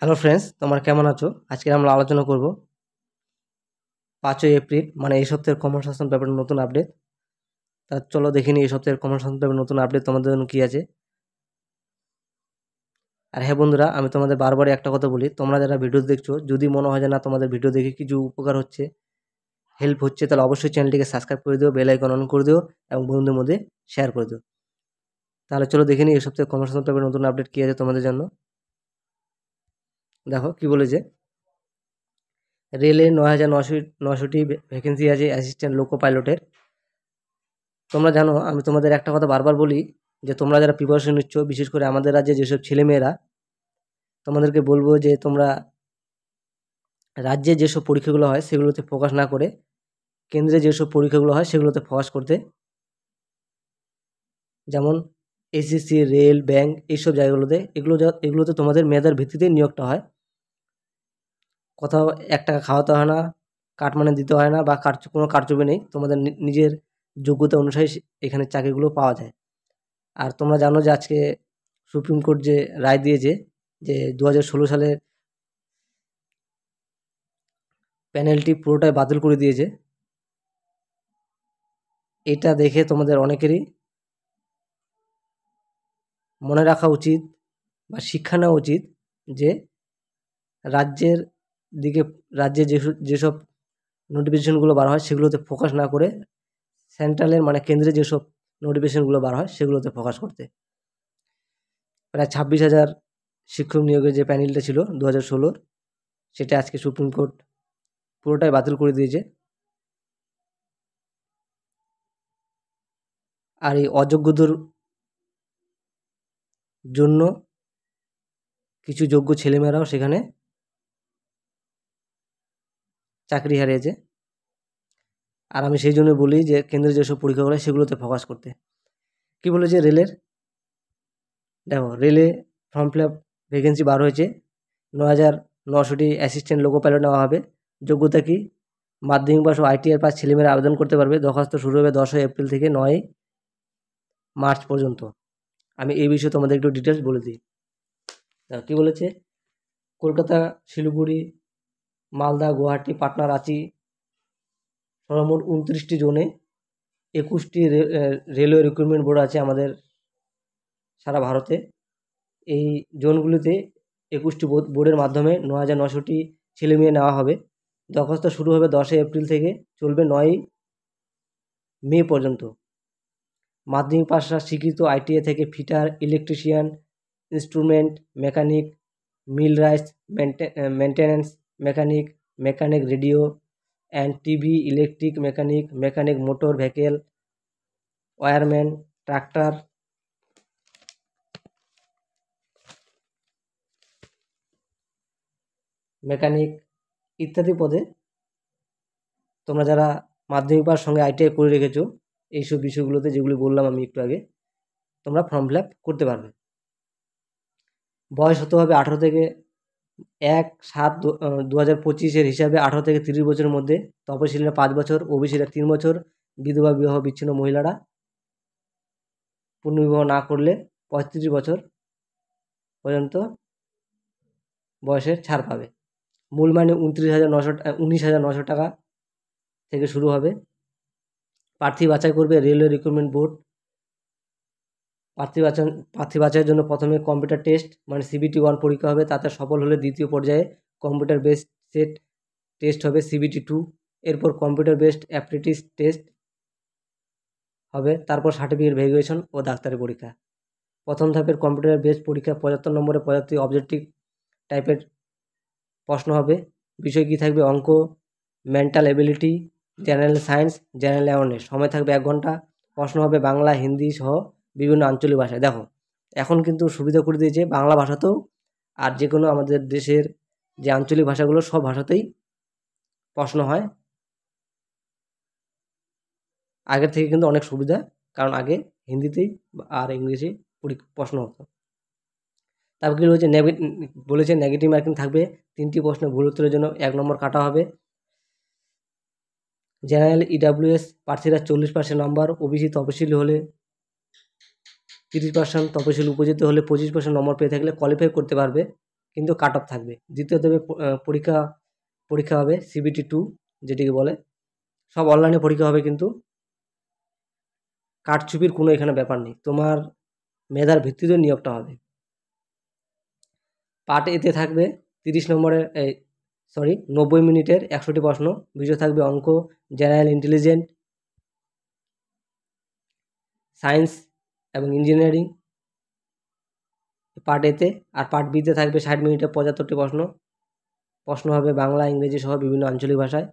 Hello friends, তোমরা কেমন আছো? আজকে আমরা আলোচনা করব 5ই এপ্রিল মানে এই সপ্তাহের কমন শাসন পেপারের নতুন আপডেট। তা চলো দেখে নিই এই সপ্তাহের কমন শাসন পেপারের নতুন আপডেট তোমাদের জন্য কী আছে। আর হ্যাঁ বন্ধুরা, আমি তোমাদের বারবারই একটা কথা বলি, তোমরা যারা ভিডিও দেখছো, যদি মনে হয় যে না তোমাদের ভিডিও দেখে কিছু উপকার হচ্ছে, হেল্প হচ্ছে, তাহলে অবশ্যই চ্যানেলটিকে সাবস্ক্রাইব করে দিও, বেল আইকন অন করে দিও এবং বন্ধুদের মধ্যে শেয়ার করে দিও। তাহলে চলো দেখে নিই এই সপ্তাহের কমন শাসন পেপারের নতুন আপডেট কী আছে তোমাদের জন্য। দেখো কী বলেছে। রেলে 9,900টি ভ্যাকেন্সি আছে অ্যাসিস্ট্যান্ট লোকো পাইলটের। তোমরা জানো, আমি তোমাদের একটা কথা বারবার বলি যে তোমরা যারা প্রিপারেশন নিচ্ছ, বিশেষ করে আমাদের রাজ্যে যেসব ছেলেমেয়েরা, তোমাদেরকে বলবো যে তোমরা রাজ্যে যেসব পরীক্ষাগুলো হয় সেগুলোতে ফোকাস না করে কেন্দ্রে যেসব পরীক্ষাগুলো হয় সেগুলোতে ফোকাস করতে। যেমন এসএসসি, রেল, ব্যাংক, এইসব জায়গাগুলোতে এগুলোতে তোমাদের মেধার ভিত্তিতে নিয়োগটা হয়। কোথাও 1 টাকা খাওয়াতে হয় না, কাটমানি দিতে হয় না, বা কোনো কারচুপি নেই। তোমাদের নিজের যোগ্যতা অনুসারে এখানে চাকরিগুলো পাওয়া যায়। আর তোমরা জানো যে আজকে সুপ্রিম কোর্ট যে রায় দিয়েছে যে 2016 সালের প্যানেলটি পুরোটাই বাতিল করে দিয়েছে। এটা দেখে তোমাদের অনেকেরই মনে রাখা উচিত বা শিক্ষা নেওয়া উচিত যে রাজ্যের রাজ্যে যেসব নোটিফিকেশনগুলো বার হয় সেগুলোতে ফোকাস না করে সেন্ট্রালের মানে কেন্দ্রে যেসব নোটিফিকেশনগুলো বার হয় সেগুলোতে ফোকাস করতে। প্রায় 26,000 শিক্ষক নিয়োগের যে প্যানেলটা ছিল 2016, সেটা আজকে সুপ্রিম কোর্ট পুরোটাই বাতিল করে দিয়েছে। আর এই অযোগ্যদের জন্য কিছু যোগ্য ছেলেমেয়েরাও সেখানে চাকরি হারিয়েছে। আর আমি সেই জন্য বলি যে কেন্দ্রে যেসব পরীক্ষাগুলো হয় সেগুলোতে ফোকাস করতে। কি বলেছে রেলের, দেখো রেলে ফর্ম ফিল আপ ভ্যাকেন্সি বার হয়েছে। 9,900টি অ্যাসিস্ট্যান্ট লোকো পাইলট নেওয়া হবে। যোগ্যতা কি? মাধ্যমিক পাস ও ITR পাস ছেলেমেয়েরা আবেদন করতে পারবে। দরখাস্ত শুরু হবে 10 এপ্রিল থেকে 9 মার্চ পর্যন্ত। আমি এই বিষয়ে তোমাদের একটু ডিটেলস বলে দিই। কি বলেছে, কলকাতা, শিলিগুড়ি, মালদা, গুয়াহাটি, পাটনা, রাঁচি সর্বমোট 29টি জোনে 21টি রেলওয়ে রিক্রুটমেন্ট বোর্ড আছে আমাদের সারা ভারতে। এই জোনগুলিতে 21টি বোর্ডের মাধ্যমে 9,900টি ছেলেমেয়ে নেওয়া হবে। দরখাস্ত শুরু হবে 10 এপ্রিল থেকে, চলবে 9 মে পর্যন্ত। মাধ্যমিক পাশরা স্বীকৃত ITI থেকে fitter, electrician, instrument mechanic, millwrights, maintenance mechanic, mechanic radio and TV, electric mechanic, mechanic motor vehicle, wireman, tractor, mechanic ইত্যাদি পদে তোমরা যারা মাধ্যমিক পাস সঙ্গে ITI করে রেখেছো, এইসব বিষয়গুলোতে যেগুলি বললাম আমি একটু আগে, তোমরা ফর্ম ফিল আপ করতে পারবে। বয়স হতে হবে 18 থেকে 1/7/2025 হিসাবে 18 থেকে 30 বছরের মধ্যে। তপশিলীরা 5 বছর, ওবিসিরা 3 বছর, বিধবা বিবাহ বিচ্ছিন্ন মহিলারা পুনর্বিবাহ না করলে 35 বছর পর্যন্ত বয়সের ছাড় পাবে। মূল মাইনে 19,900 টাকা থেকে শুরু হবে। প্রার্থী বাছাই করবে রেলওয়ে রিক্রুটমেন্ট বোর্ড। প্রার্থী বাছাইয়ের জন্য প্রথমে কম্পিউটার টেস্ট মানে CBT 1 পরীক্ষা হবে। তাতে সফল হলে দ্বিতীয় পর্যায়ে কম্পিউটার বেসড সেট টেস্ট হবে CBT 2। এরপর কম্পিউটার বেসড অ্যাপটিটিউড টেস্ট হবে। তারপর সার্টিফিকেট ভেরিফিকেশন ও ডাক্তারি পরীক্ষা। প্রথম ধাপের কম্পিউটার বেসড পরীক্ষা 75 নম্বরে 75টি অবজেক্টিভ টাইপের প্রশ্ন হবে। বিষয় কী থাকবে? অঙ্ক, mental ability, general science, general awareness. সময় থাকবে 1 ঘন্টা। প্রশ্ন হবে বাংলা, হিন্দি সহ বিভিন্ন আঞ্চলিক ভাষায়। দেখো এখন কিন্তু সুবিধা করে দিয়েছে বাংলা ভাষাতেও, আর যে কোনো আমাদের দেশের যে আঞ্চলিক ভাষাগুলো সব ভাষাতেই প্রশ্ন হয়। আগের থেকে কিন্তু অনেক সুবিধা, কারণ আগে হিন্দিতেই আর ইংলিশে প্রশ্ন হতো। তারপর কী বলেছে নেগেটিভ মার্কিং থাকবে। 3টি প্রশ্নের ভুল উত্তরের জন্য 1 নম্বর কাটা হবে। জেনারেল EWS প্রার্থীরা 40% নম্বর, ওবিসি তপশিলি হলে 30%, তপশিলি উপজাতি হলে 25% নম্বর পেয়ে থাকলে কোয়ালিফাই করতে পারবে, কিন্তু কাট অফ থাকবে। দ্বিতীয় দেবে পরীক্ষা হবে CBT 2 যেটিকে বলে, সব অনলাইনে পরীক্ষা হবে, কিন্তু কারচুপির কোনো এখানে ব্যাপার নেই, তোমার মেধার ভিত্তিতে নিয়োগটা হবে। পার্ট এতে থাকবে 30 নম্বরের 90 মিনিটের 100টি প্রশ্ন, বিষয় থাকবে অঙ্ক, জেনারেল ইন্টেলিজেন্স, সায়েন্স এবং ইঞ্জিনিয়ারিং পার্ট এতে। আর পার্ট বিতে থাকবে 60 মিনিটে 75টি প্রশ্ন হবে বাংলা, ইংরেজি সহ বিভিন্ন আঞ্চলিক ভাষায়।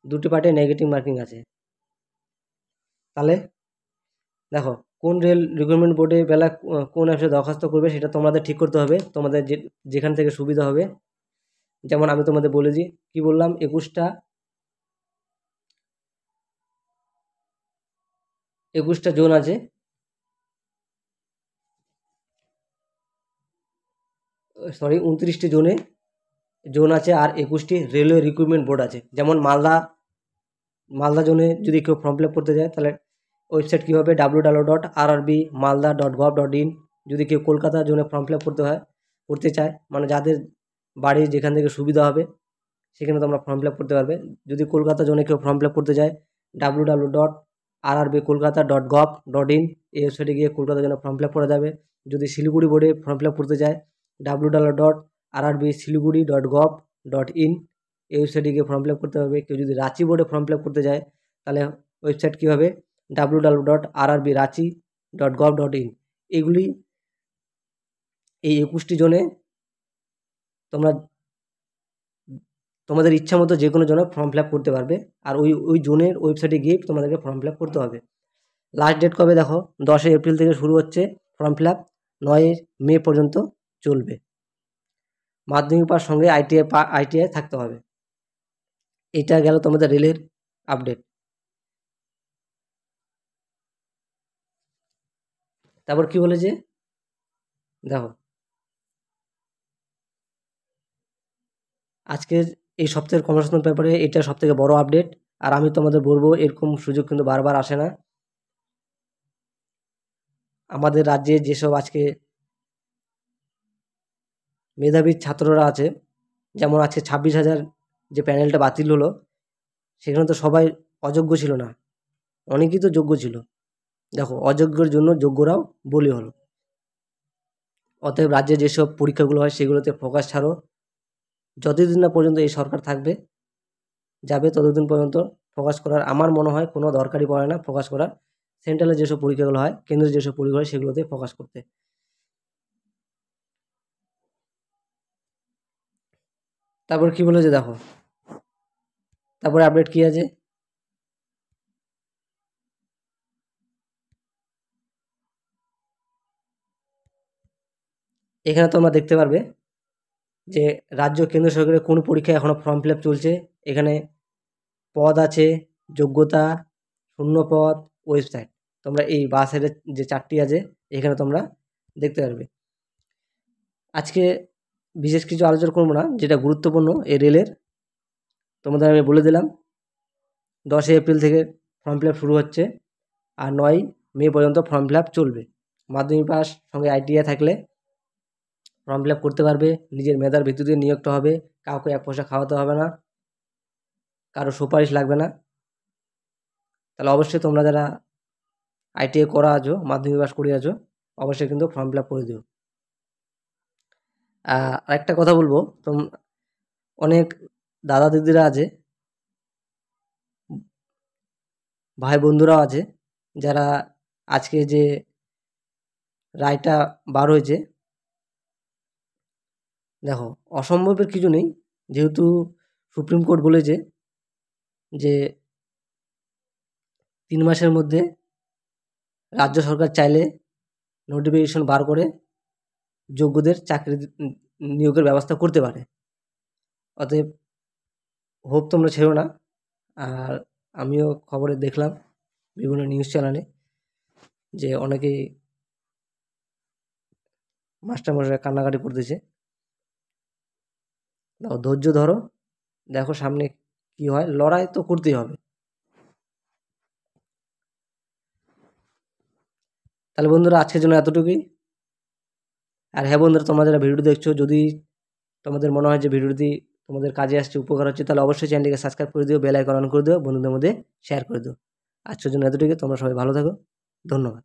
দুটি পার্টে নেগেটিভ মার্কিং আছে। তাহলে দেখো, কোন রেল রিক্রুটমেন্ট বোর্ডে বেলা কোন অ্যাপসে দরখাস্ত করবে সেটা তোমাদের ঠিক করতে হবে, তোমাদের যেখান থেকে সুবিধা হবে। যেমন আমি তোমাদের বলেছি, কি বললাম, 21টা জোন আছে, 29টি জোন আছে, আর 21টি রেলওয়ে রিক্রুটমেন্ট বোর্ড আছে। যেমন মালদা জোনে যদি কেউ ফর্ম ফিল আপ করতে যায়, তাহলে ওয়েবসাইট কী হবে, www.rrbmalda.gov.in। যদি কেউ কলকাতা জোনে ফর্ম ফিল আপ করতে চায়, মানে যাদের বাড়ি যেখান থেকে সুবিধা হবে সেখানে তোমরা ফর্ম ফিল আপ করতে পারবে। যদি কলকাতা জোনে কেউ ফর্ম ফিল আপ করতে যায়, www.rrbkolkata.gov.in এই ওয়েবসাইটে গিয়ে কলকাতা জোনে ফর্ম ফিল আপ করা যাবে। যদি শিলিগুড়ি বোর্ডে ফর্ম ফিল আপ করতে যায়, www.rrbsiliguri.gov.in এই ওয়েবসাইটে গিয়ে ফর্ম ফিল আপ করতে হবে। কেউ যদি রাঁচি বোর্ডে ফর্ম ফিল আপ করতে যায়, তাহলে ওয়েবসাইট কী হবে, www.rrbranchi.gov.in। এগুলি এই 21টি জোনে তোমরা তোমাদের ইচ্ছা মতো যে কোনো জোনে ফর্ম ফিল আপ করতে পারবে। আর ওই জোনের ওয়েবসাইটে গিয়ে তোমাদেরকে ফর্ম ফিল আপ করতে হবে। লাস্ট ডেট কবে দেখো, 10 এপ্রিল থেকে শুরু হচ্ছে ফর্ম ফিল আপ, 9 মে পর্যন্ত চলবে। মাধ্যমিক পাস সঙ্গে ITI থাকতে হবে। এটা গেল তোমাদের রেলের আপডেট। তারপর কি বলেছে দেখো, আজকের এই সপ্তাহের কনভার্সেশন পেপারে এটা সবথেকে বড় আপডেট। আর আমি তোমাদের বলবো, এরকম সুযোগ কিন্তু বারবার আসে না। আমাদের রাজ্যে যেসব আজকে মেধাবী ছাত্ররা আছে, যেমন আজকে 26,000 যে প্যানেলটা বাতিল হলো, সেখানে তো সবাই অযোগ্য ছিল না, অনেকেই তো যোগ্য ছিল। দেখো, অযোগ্যের জন্য যোগ্যরাও বলি হলো। অতএব রাজ্যে যেসব পরীক্ষাগুলো হয় সেগুলোতে ফোকাস ছাড়ো। যতদিন না পর্যন্ত এই সরকার যাবে ততদিন পর্যন্ত ফোকাস করার আমার মনে হয় কোনো দরকারই পড়ে না ফোকাস করার। সেন্ট্রালে যেসব পরীক্ষাগুলো হয়, কেন্দ্রে যেসব পরীক্ষা হয়, সেগুলোতে ফোকাস করতে। তারপর কি বলেছে দেখো, তারপরে আপডেট কি আছে, এখানে তোমরা দেখতে পারবে যে রাজ্য কেন্দ্র সরকারের কোন পরীক্ষায় এখনও ফর্ম ফিল আপ চলছে। এখানে পদ আছে, যোগ্যতা, শূন্য পদ, ওয়েবসাইট, তোমরা এই বাঁ সাইডে যে 4টি আছে এখানে তোমরা দেখতে পারবে। আজকে বিশেষ কিছু আলোচনা করবো না, যেটা গুরুত্বপূর্ণ এই রেলের তোমাদের আমি বলে দিলাম। 10 এপ্রিল থেকে ফর্ম ফিল আপ শুরু হচ্ছে, আর 9 মে পর্যন্ত ফর্ম ফিল আপ চলবে। মাধ্যমিক পাস সঙ্গে ITI থাকলে ফর্ম ফিল আপ করতে পারবে। নিজের মেধার ভিত্তিতে নিয়োগটা হবে, কাউকে 1 পয়সা খাওয়াতে হবে না, কারো সুপারিশ লাগবে না। তাহলে অবশ্যই তোমরা যারা ITI করা আছো, মাধ্যমিক পাস করে আছো, অবশ্যই কিন্তু ফর্ম ফিল আপ করে দিও। আরেকটা কথা বলবো, অনেক দাদা দিদিরা আছে, ভাই বন্ধুরাও আছে, যারা আজকে যে রায়টা বার হয়েছে, দেখো অসম্ভবের কিছু নেই। যেহেতু সুপ্রিম কোর্ট বলেছে যে 3 মাসের মধ্যে রাজ্য সরকার চাইলে নোটিফিকেশন বার করে যোগ্যদের চাকরি নিয়োগের ব্যবস্থা করতে পারে। অতএব হোপ তোমরা ছেড়ো না। আর আমিও খবরে দেখলাম বিভিন্ন নিউজ চ্যানেলে যে অনেকেই মাস্টারমশাই কান্নাকাটি করতেছে। দাও, ধৈর্য ধরো, দেখো সামনে কি হয়, লড়াই তো করতেই হবে। তাহলে বন্ধুরা, আজকের জন্য এতটুকুই। আর হ্যাঁ বন্ধুরা, তোমরা যারা ভিডিও দেখছো, যদি তোমাদের মনে হয় যে ভিডিওটি তোমাদের কাজে আসছে, উপকার হচ্ছে, তাহলে অবশ্যই চ্যানেলটিকে সাবস্ক্রাইব করে দিও, বেল আইকন অন করে দিও, বন্ধুদের মধ্যে শেয়ার করে দিও। আজকের জন্য এতটুকু। তোমরা সবাই ভালো থাকো। ধন্যবাদ।